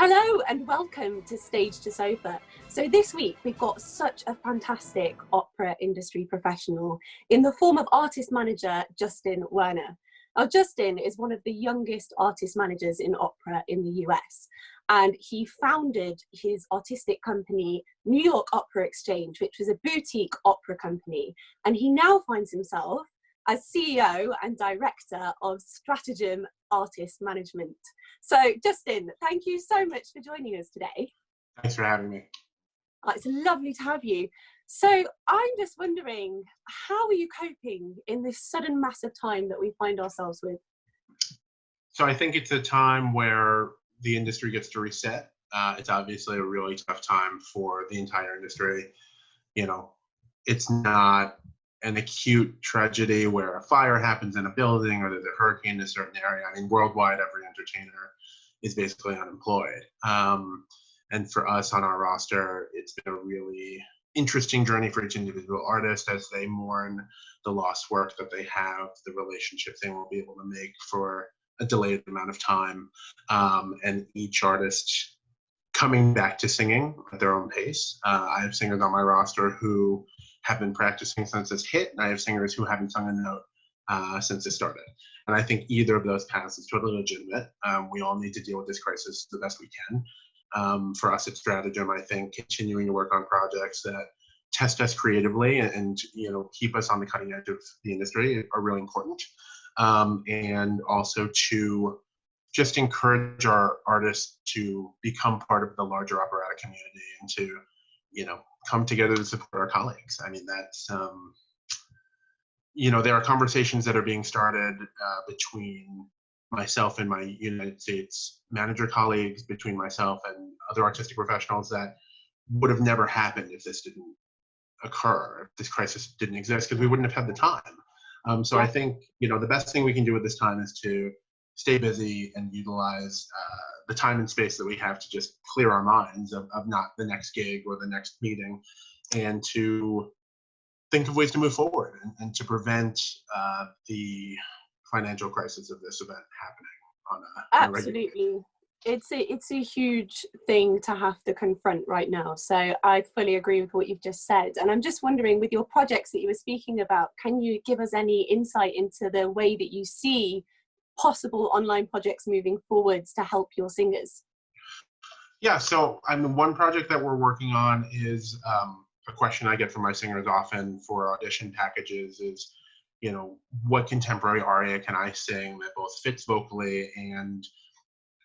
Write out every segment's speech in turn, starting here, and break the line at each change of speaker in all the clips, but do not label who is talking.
Hello and welcome to Stage to Sofa. So this week we've got such a fantastic opera industry professional in the form of artist manager Justin Werner. Now Justin is one of the youngest artist managers in opera in the US, and he founded his artistic company New York Opera Exchange, which was a boutique opera company, and he now finds himself as CEO and director of Stratagem Artist Management. So Justin, thank you so much for joining us today.
Thanks for having me.
It's lovely to have you. So I'm just wondering, how are you coping in this sudden massive time that we find ourselves with?
So I think it's a time where the industry gets to reset. It's obviously a really tough time for the entire industry. You know, it's not an acute tragedy where a fire happens in a building or there's a hurricane in a certain area. I mean, worldwide, every entertainer is basically unemployed. And for us on our roster, it's been a really interesting journey for each individual artist as they mourn the lost work that they have, the relationships they won't be able to make for a delayed amount of time, and each artist coming back to singing at their own pace. I have singers on my roster who have been practicing since this hit, and I have singers who haven't sung a note since it started. And I think either of those paths is totally legitimate. We all need to deal with this crisis the best we can. For us at Stratagem, I think continuing to work on projects that test us creatively and keep us on the cutting edge of the industry are really important. And also to just encourage our artists to become part of the larger operatic community and to, come together to support our colleagues. I mean, that's, there are conversations that are being started between myself and my United States manager colleagues, between myself and other artistic professionals that would have never happened if this didn't occur, if this crisis didn't exist, because we wouldn't have had the time. So I think, the best thing we can do at this time is to stay busy and utilize the time and space that we have to just clear our minds of not the next gig or the next meeting, and to think of ways to move forward and to prevent the financial crisis of this event happening on a regular basis.
It's a huge thing to have to confront right now. So I fully agree with what you've just said. And I'm just wondering, with your projects that you were speaking about, can you give us any insight into the way that you see possible online projects moving forwards to help your singers?
Yeah, so one project that we're working on is a question I get from my singers often for audition packages is, what contemporary aria can I sing that both fits vocally and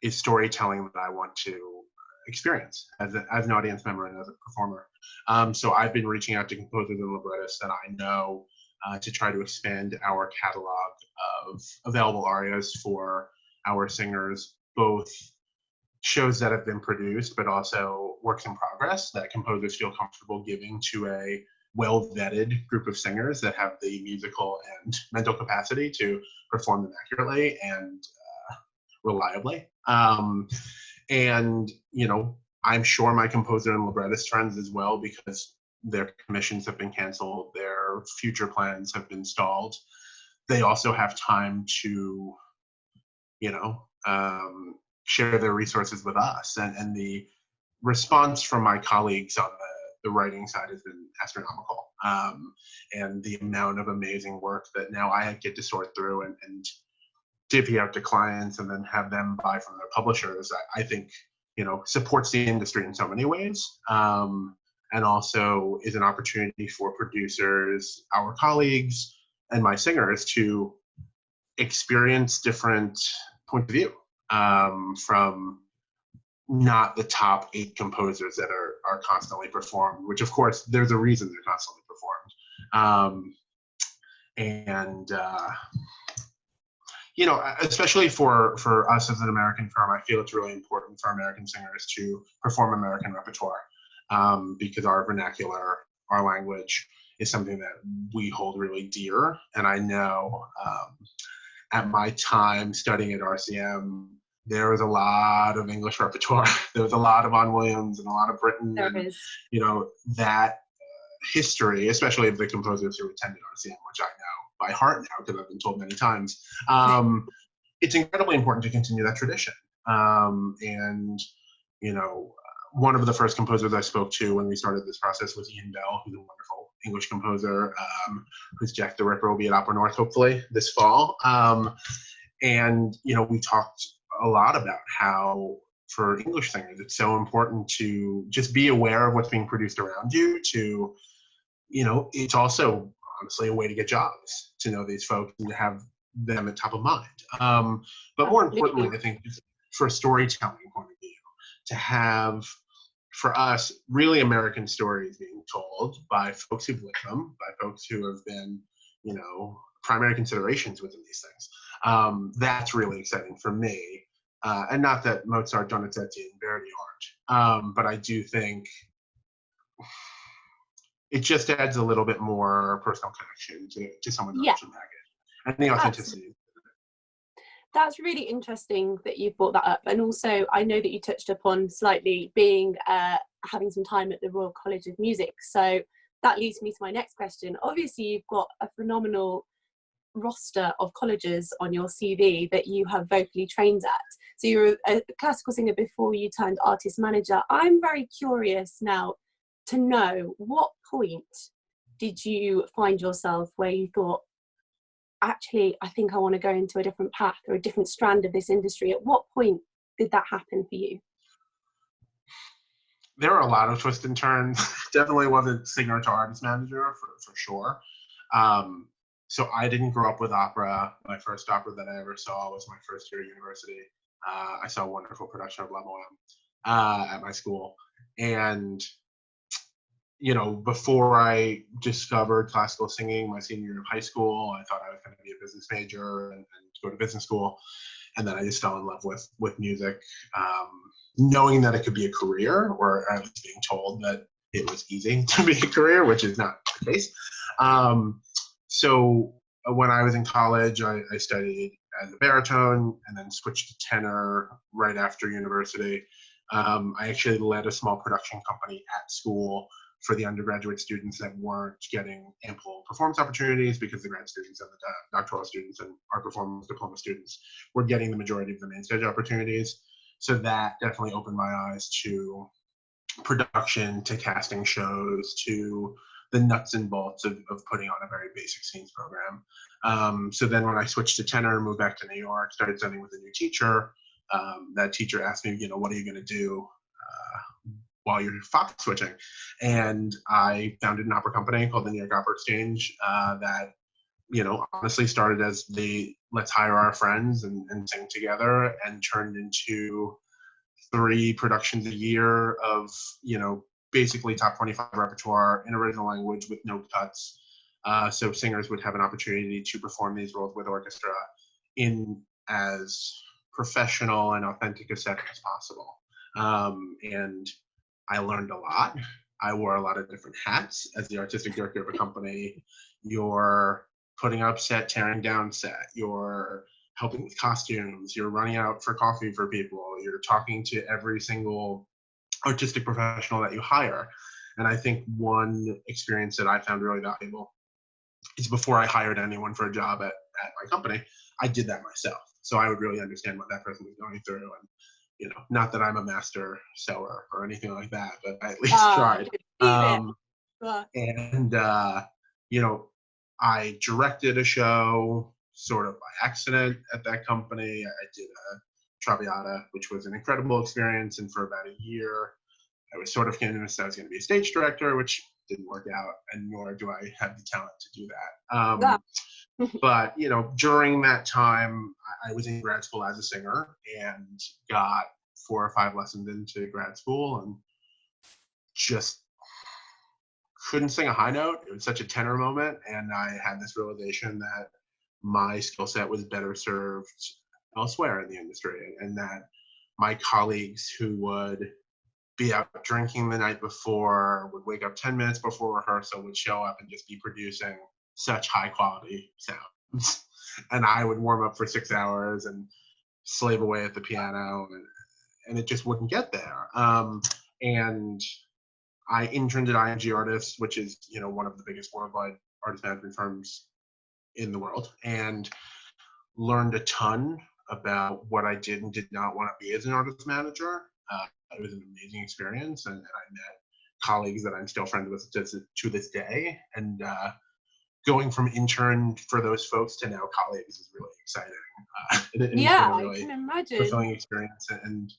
is storytelling that I want to experience as an audience member and as a performer. So I've been reaching out to composers and librettists that I know to try to expand our catalog of available arias for our singers, both shows that have been produced, but also works in progress that composers feel comfortable giving to a well-vetted group of singers that have the musical and mental capacity to perform them accurately and reliably. And, I'm sure my composer and librettist friends as well, because their commissions have been canceled, their future plans have been stalled. They also have time to, share their resources with us. And the response from my colleagues on the writing side has been astronomical. And the amount of amazing work that now I get to sort through and divvy out to clients and then have them buy from their publishers, I think, supports the industry in so many ways. And also is an opportunity for producers, our colleagues, and my singers to experience different points of view from not the top 8 composers that are constantly performed, which of course there's a reason they're constantly performed. Especially for us as an American firm, I feel it's really important for American singers to perform American repertoire because our vernacular, our language is something that we hold really dear. And I know at my time studying at RCM, there was a lot of English repertoire. There was a lot of Vaughan Williams and a lot of Britten.
There is.
That history, especially of the composers who attended RCM, which I know by heart now because I've been told many times. It's incredibly important to continue that tradition. And you know, one of the first composers I spoke to when we started this process was Ian Bell, who's a wonderful English composer, who's Jack the Ripper will be at Opera North hopefully this fall. And, you know, we talked a lot about how for English singers, it's so important to just be aware of what's being produced around you to, you know, it's also honestly a way to get jobs, to know these folks and to have them at top of mind. But more importantly, I think for a storytelling point of view, to have, for us, really American stories being told by folks who've lived them, by folks who have been, you know, primary considerations within these things. That's really exciting for me. And not that Mozart, Donizetti, and Verdi aren't, but I do think it just adds a little bit more personal connection to someone's original baggage and the authenticity.
That's really interesting that you brought that up. And also, I know that you touched upon slightly being having some time at the Royal College of Music. So that leads me to my next question. Obviously, you've got a phenomenal roster of colleges on your CV that you have vocally trained at. So you were a classical singer before you turned artist manager. I'm very curious now to know, what point did you find yourself where you thought, actually, I think I want to go into a different path or a different strand of this industry? At what point did that happen for you?
There are a lot of twists and turns. Definitely wasn't singer to artist manager for sure. So I didn't grow up with opera. My first opera that I ever saw was my first year at university. I saw a wonderful production of La Boheme at my school. And, you know, before I discovered classical singing my senior year of high school, I thought I was going to be a business major and go to business school. And then I just fell in love with music, knowing that it could be a career, or at least being told that it was easy to be a career, which is not the case. So when I was in college, I studied as a baritone and then switched to tenor right after university. I actually led a small production company at school for the undergraduate students that weren't getting ample performance opportunities, because the grad students and the doctoral students and our performance diploma students were getting the majority of the main stage opportunities. So that definitely opened my eyes to production, to casting shows, to the nuts and bolts of putting on a very basic scenes program. So then when I switched to tenor, moved back to New York, started studying with a new teacher. That teacher asked me, you know, what are you going to do while you're Fox switching? And I founded an opera company called the New York Opera Exchange that, you know, honestly started as the let's hire our friends and sing together, and turned into 3 productions a year of, you know, basically top 25 repertoire in original language with no cuts. So singers would have an opportunity to perform these roles with orchestra in as professional and authentic a setting as possible. And I learned a lot. I wore a lot of different hats as the artistic director of a company. You're putting up set, tearing down set, you're helping with costumes, you're running out for coffee for people, you're talking to every single artistic professional that you hire. And I think one experience that I found really valuable is, before I hired anyone for a job at my company, I did that myself. So I would really understand what that person was going through. And, you know, not that I'm a master sewer or anything like that, but I at least tried. And, you know, I directed a show sort of by accident at that company. I did a Traviata, which was an incredible experience. And for about a year, I was sort of convinced I was going to be a stage director, which didn't work out, and nor do I have the talent to do that. But, you know, during that time, I was in grad school as a singer and got 4 or 5 lessons into grad school and just couldn't sing a high note. It was such a tenor moment, and I had this realization that my skill set was better served elsewhere in the industry, and that my colleagues who would be out drinking the night before, would wake up 10 minutes before rehearsal, would show up and just be producing such high quality sounds. And I would warm up for 6 hours and slave away at the piano, and it just wouldn't get there. And I interned at ING Artists, which is, you know, one of the biggest worldwide artist management firms in the world, and learned a ton about what I did and did not want to be as an artist manager. It was an amazing experience, and I met colleagues that I'm still friends with to this day. And going from intern for those folks to now colleagues is really exciting. It's
Yeah,
been a
I
really
can imagine.
fulfilling experience. And,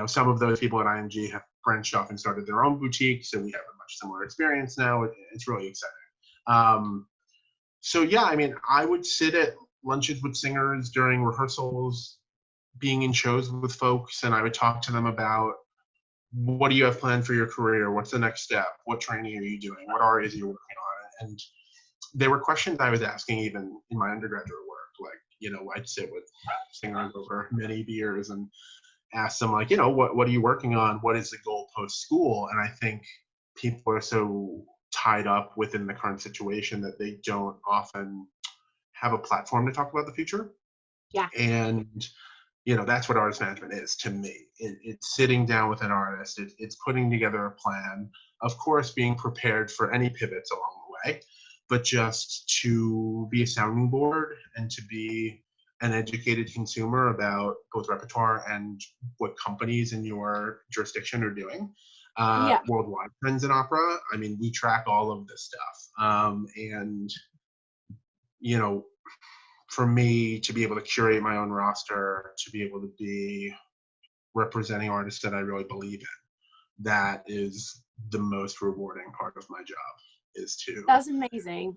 some of those people at IMG have branched off and started their own boutiques, and we have a much similar experience now. It's really exciting. So yeah, I mean, I would sit at lunches with singers during rehearsals, being in shows with folks, and I would talk to them about, what do you have planned for your career? What's the next step? What training are you doing? What areas are you working on? And there were questions I was asking even in my undergraduate work. Like, I'd sit with singers over many years and ask them, like, what are you working on? What is the goal post school? And I think people are so tied up within the current situation that they don't often have a platform to talk about the future.
Yeah.
And that's what artist management is to me. It's sitting down with an artist. It's putting together a plan. Of course, being prepared for any pivots along the way, but just to be a sounding board and to be an educated consumer about both repertoire and what companies in your jurisdiction are doing. Worldwide trends in opera. I mean, we track all of this stuff. And, for me to be able to curate my own roster, to be able to be representing artists that I really believe in, that is the most rewarding part of my job.
That's amazing.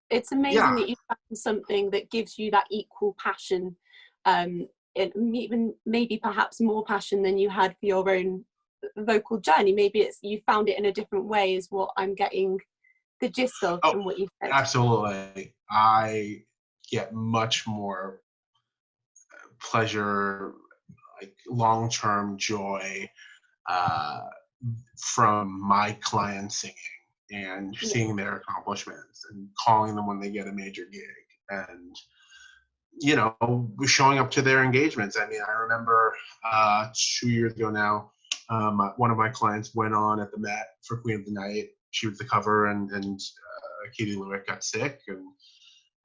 It's amazing that you found something that gives you that equal passion, and even maybe perhaps more passion than you had for your own vocal journey. Maybe it's you found it in a different way, is what I'm getting the gist of from what you said.
Absolutely. I get much more pleasure, like long-term joy, from my clients singing and seeing their accomplishments and calling them when they get a major gig and showing up to their engagements. I mean, I remember 2 years ago now, one of my clients went on at the Met for Queen of the Night. She was the cover, and Katie Lewick got sick, and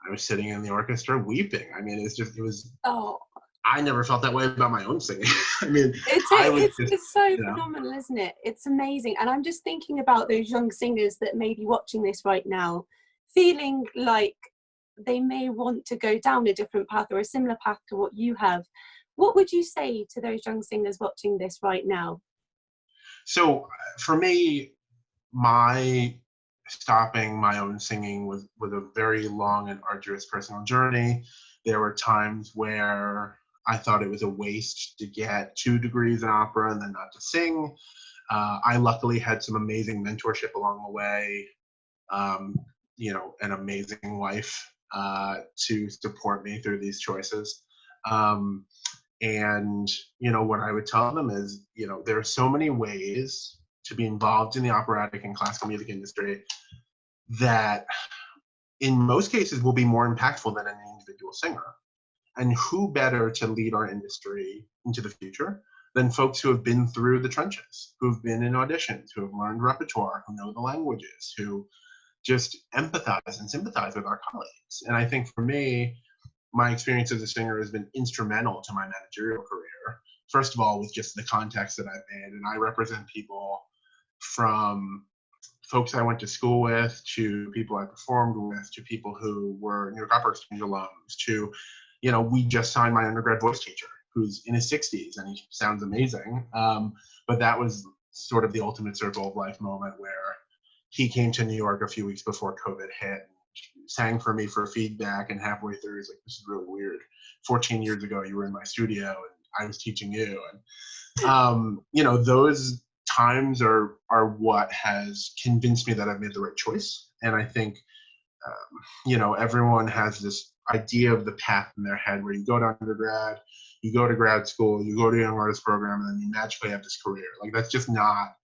I was sitting in the orchestra weeping. I mean, it was.
Oh.
I never felt that way about my own singing. I mean,
it's so phenomenal, isn't it? It's amazing. And I'm just thinking about those young singers that may be watching this right now, feeling like they may want to go down a different path or a similar path to what you have. What would you say to those young singers watching this right now?
So for me, my stopping my own singing was a very long and arduous personal journey. There were times where I thought it was a waste to get 2 degrees in opera and then not to sing. I luckily had some amazing mentorship along the way, an amazing wife to support me through these choices. And, what I would tell them is, there are so many ways to be involved in the operatic and classical music industry that in most cases will be more impactful than an individual singer. And who better to lead our industry into the future than folks who have been through the trenches, who've been in auditions, who have learned repertoire, who know the languages, who just empathize and sympathize with our colleagues. And I think for me, my experience as a singer has been instrumental to my managerial career. First of all, with just the context that I've made, and I represent people from folks I went to school with, to people I performed with, to people who were New York Opera Exchange alums, to, we just signed my undergrad voice teacher who's in his 60s and he sounds amazing. But that was sort of the ultimate circle of life moment where he came to New York a few weeks before COVID hit, sang for me for feedback, and halfway through he's like, this is really weird. 14 years ago you were in my studio and I was teaching you. And those times are what has convinced me that I've made the right choice. And I think everyone has this idea of the path in their head where you go to undergrad, you go to grad school, you go to a young artist program, and then you magically have this career. Like, that's just not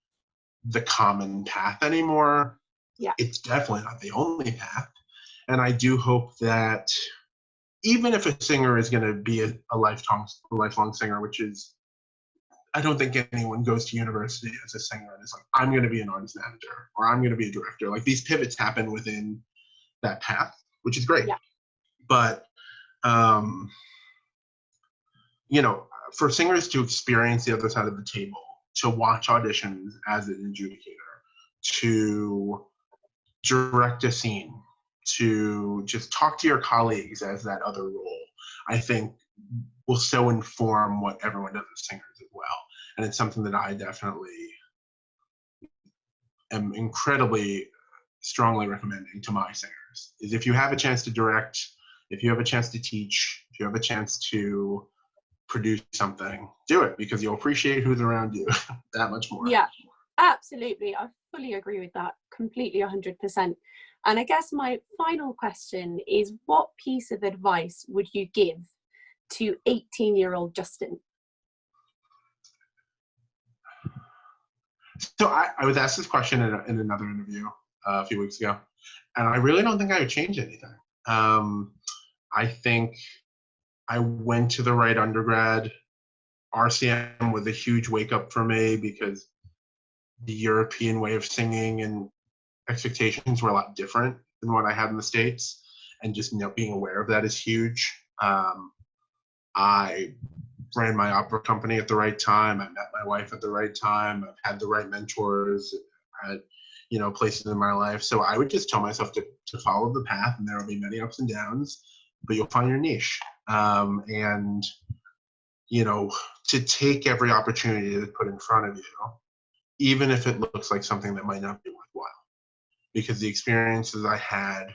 the common path anymore.
Yeah.
It's definitely not the only path. And I do hope that even if a singer is going to be a lifelong singer, which is, I don't think anyone goes to university as a singer and is like, I'm going to be an artist manager or I'm going to be a director. Like, these pivots happen within that path, which is great.
Yeah.
But, for singers to experience the other side of the table, to watch auditions as an adjudicator, to direct a scene, to just talk to your colleagues as that other role, I think will so inform what everyone does as singers as well. And it's something that I definitely am incredibly strongly recommending to my singers, is if you have a chance to direct, if you have a chance to teach, if you have a chance to produce something, do it, because you'll appreciate who's around you that much more.
Yeah, absolutely. I fully agree with that, completely 100%. And I guess my final question is, what piece of advice would you give to 18-year-old Justin?
So I was asked this question in another interview a few weeks ago, and I really don't think I would change anything. I think I went to the right undergrad. RCM was a huge wake up for me, because the European way of singing and expectations were a lot different than what I had in the States. And just being aware of that is huge. I ran my opera company at the right time. I met my wife at the right time. I've had the right mentors, had, places in my life. So I would just tell myself to follow the path, and there will be many ups and downs, but you'll find your niche. And, to take every opportunity that's put in front of you, even if it looks like something that might not be worthwhile. Because the experiences I had,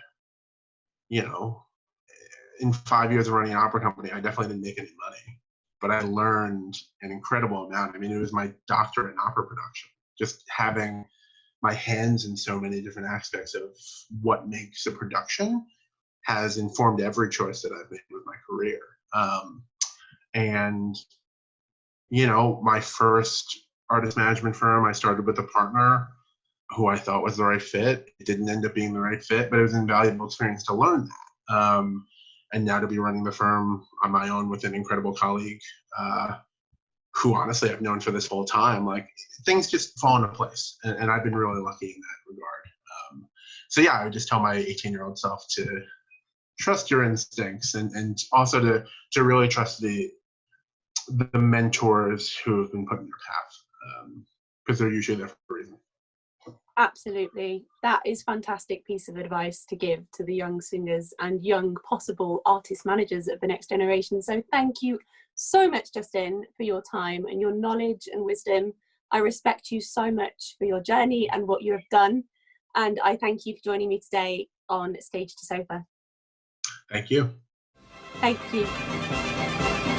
in 5 years of running an opera company, I definitely didn't make any money, but I learned an incredible amount. I mean, it was my doctorate in opera production. Just having my hands in so many different aspects of what makes a production has informed every choice that I've made with my career. And, my first artist management firm, I started with a partner who I thought was the right fit. It didn't end up being the right fit, but it was an invaluable experience to learn that. And now to be running the firm on my own with an incredible colleague, who honestly I've known for this whole time, like, things just fall into place. And I've been really lucky in that regard. So yeah, I would just tell my 18-year-old self to trust your instincts, and also to really trust the mentors who have been put in your path, because they're usually there for a reason.
Absolutely. That is fantastic piece of advice to give to the young singers and young possible artist managers of the next generation. So thank you so much, Justin, for your time and your knowledge and wisdom. I respect you so much for your journey and what you have done. And I thank you for joining me today on Stage to Sofa.
Thank you.
Thank you.